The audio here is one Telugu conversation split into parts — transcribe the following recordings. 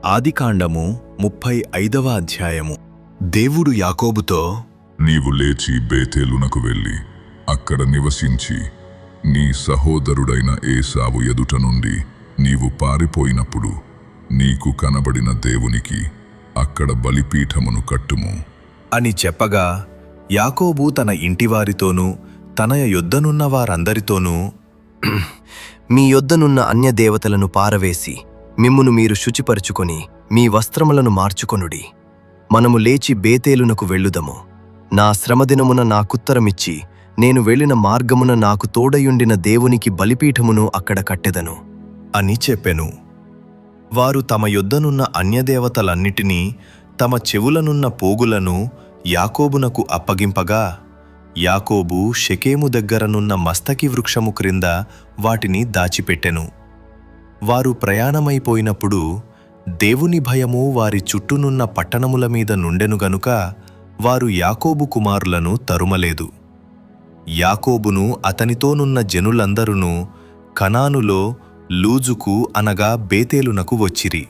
ఆదికాండము 35వ అధ్యాయము. దేవుడు యాకోబుతో, నీవు లేచి బేతేలునకు వెళ్ళి అక్కడ నివసించి నీ సహోదరుడైన ఏశావు ఎదుట నుండి నీవు పారిపోయినప్పుడు నీకు కనబడిన దేవునికి అక్కడ బలిపీఠమును కట్టుము అని చెప్పగా, యాకోబు తన ఇంటివారితోనూ తన యొద్దనున్న వారందరితోనూ, మీ యొద్దనున్న అన్యదేవతలను పారవేసి మిమ్మును మీరు శుచిపరుచుకొని మీ వస్త్రములను మార్చుకొనుడి. మనము లేచి బేతేలునకు వెళ్ళుదము. నా శ్రమదినమున నాకుత్తరమిచ్చి నేను వెళ్ళిన మార్గమున నాకు తోడయుండిన దేవునికి బలిపీఠమును అక్కడ కట్టెదను అని చెప్పెను. వారు తమ యొద్దనున్న అన్యదేవతలన్నిటినీ తమ చెవులనున్న పోగులను యాకోబునకు అప్పగింపగా, యాకోబు షెకేము దగ్గరనున్న మస్తకి వృక్షము క్రింద వాటిని దాచిపెట్టెను. వారు ప్రయాణమైపోయినప్పుడు దేవుని భయము వారి చుట్టూనున్న పట్టణముల మీద నుండెను గనుక వారు యాకోబు కుమారులను తరుమలేదు. యాకోబును అతనితోనున్న జనులందరూ కనానులో లూజుకు అనగా బేతేలునకు వచ్చిరి.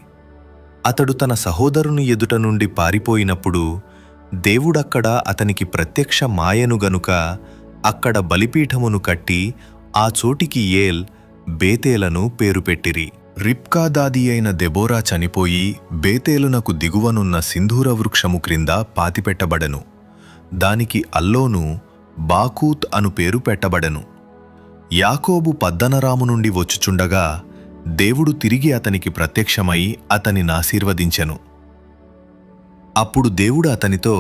అతడు తన సహోదరుని ఎదుట నుండి పారిపోయినప్పుడు దేవుడక్కడ అతనికి ప్రత్యక్ష మాయను గనుక అక్కడ బలిపీఠమును కట్టి ఆ చోటికి ఏల్ బేతేలను పేరు పెట్టిరి. రిబ్కా దాది అయిన దెబోరా చనిపోయి బేతేలునకు దిగువనున్న సింధూర వృక్షము క్రింద పాతిపెట్టబడెను. దానికి అల్లోను బాకూత్ అను పేరు పెట్టబడెను. యాకోబు పద్దనరాము నుండి వచ్చుచుండగా దేవుడు తిరిగి అతనికి ప్రత్యక్షమై అతనినాశీర్వదించెను. అప్పుడు దేవుడు అతనితో,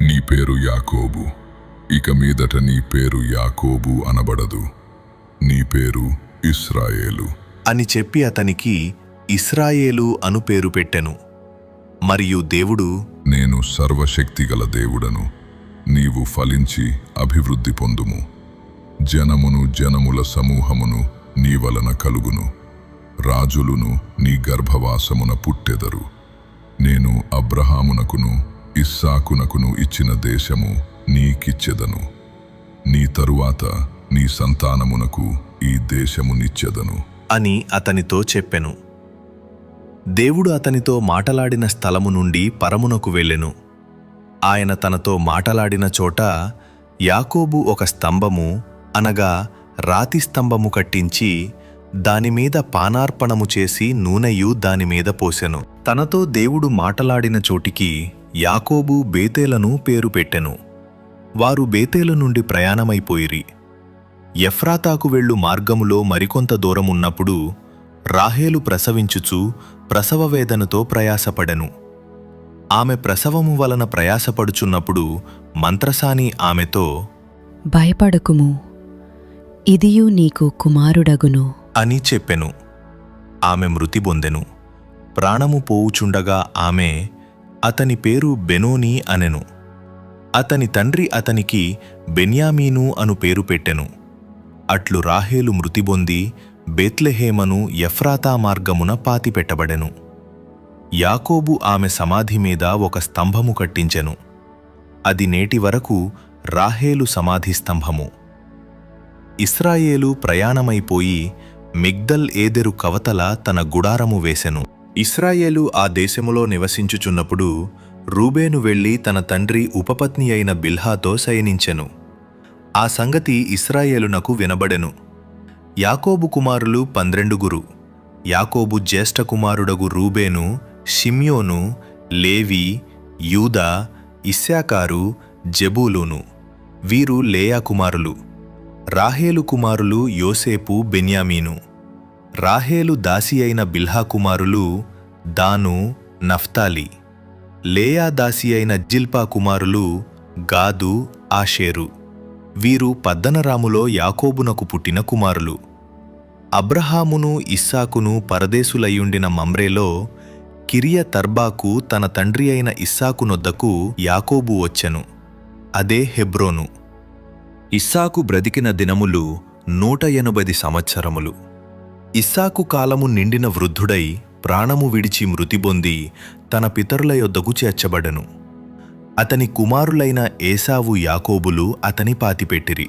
నీ పేరు యాకోబు, ఇక మీదట నీ పేరు యాకోబు అనబడదు, నీ పేరు ఇశ్రాయేలు అని చెప్పి అతనికి ఇశ్రాయేలు అను పేరు పెట్టెను. మరియు దేవుడు, నేను సర్వశక్తిగల దేవుడను, నీవు ఫలించి అభివృద్ధి పొందుము, జనమును జనముల సమూహమును నీ వలన కలుగును, రాజులును నీ గర్భవాసమున పుట్టెదరు. నేను అబ్రహామునకును ఇస్సాకునకును ఇచ్చిన దేశము నీకిచ్చెదను, నీ తరువాత నీ సంతానమునకు ఈ దేశమునిచ్చెదను అని అతనితో చెప్పెను. దేవుడు అతనితో మాటలాడిన స్థలము నుండి పరమునకు వెళ్ళెను. ఆయన తనతో మాటలాడిన చోట యాకోబు ఒక స్తంభము అనగా రాతి స్తంభము కట్టించి దానిమీద పానార్పణము చేసి నూనెయు దానిమీద పోసెను. తనతో దేవుడు మాటలాడిన చోటికి యాకోబు బేతేలను పేరు పెట్టెను. వారు బేతేలు నుండి ప్రయాణమైపోయిరి. ఎఫ్రాతాకు వెళ్ళు మార్గములో మరికొంత దూరమున్నప్పుడు రాహేలు ప్రసవించుచు ప్రసవ వేదనతో ప్రయాసపడెను. ఆమె ప్రసవము వలన ప్రయాసపడుచున్నప్పుడు మంత్రసాని ఆమెతో, భయపడకుము, ఇదియు నీకు కుమారుడగును అని చెప్పెను. ఆమె మృతి పొందెను. ప్రాణము పోవుచుండగా ఆమె అతని పేరు బెనోని అనెను. అతని తండ్రి అతనికి బెన్యామీను అను పేరు పెట్టెను. అట్లు రాహేలు మృతి పొంది బేత్లెహేమను ఎఫ్రాతా మార్గమున పాతిపెట్టబడెను. యాకోబు ఆమె సమాధి మీద ఒక స్తంభము కట్టించెను. అది నేటి వరకు రాహేలు సమాధి స్తంభము. ఇశ్రాయేలు ప్రయాణమైపోయి మిగ్దల్ ఏదెరు కవతల తన గుడారము వేసెను. ఇశ్రాయేలు ఆ దేశములో నివసించుచున్నప్పుడు రూబేను వెళ్లి తన తండ్రి ఉపపత్ని అయిన బిల్హాతో శయనించెను. ఆ సంగతి ఇశ్రాయేలునకు వినబడెను. యాకోబు కుమారులు 12. యాకోబు జ్యేష్ఠ కుమారుడగు రూబేను, షిమ్యోను, లేవి, యూదా, ఇస్సాకారు, జెబూలూను. వీరు లేయా కుమారులు. రాహేలు కుమారులు యోసేపు, బెన్యామీను. రాహేలు దాసి అయిన బిల్హా కుమారులు దాను, నఫ్తాలి. లేయా దాసి అయిన జిల్పా కుమారులు గాదు, ఆషేరు. వీరు పద్దనరాములో యాకోబునకు పుట్టిన కుమారులు. అబ్రహామును ఇస్సాకును పరదేశులయ్యుండిన మమ్రేలో కిరియా తర్బాకు తన తండ్రి అయిన ఇస్సాకు నొద్దకు యాకోబు వచ్చెను. అదే హెబ్రోను. ఇస్సాకు బ్రతికిన దినములు 180 సంవత్సరములు. ఇస్సాకు కాలము నిండిన వృద్ధుడై ప్రాణము విడిచి మృతి పొంది తన పితరుల యొద్దకు చేర్చబడెను. అతని కుమారులైన ఏశావు, యాకోబులు అతని పాతిపెట్టిరి.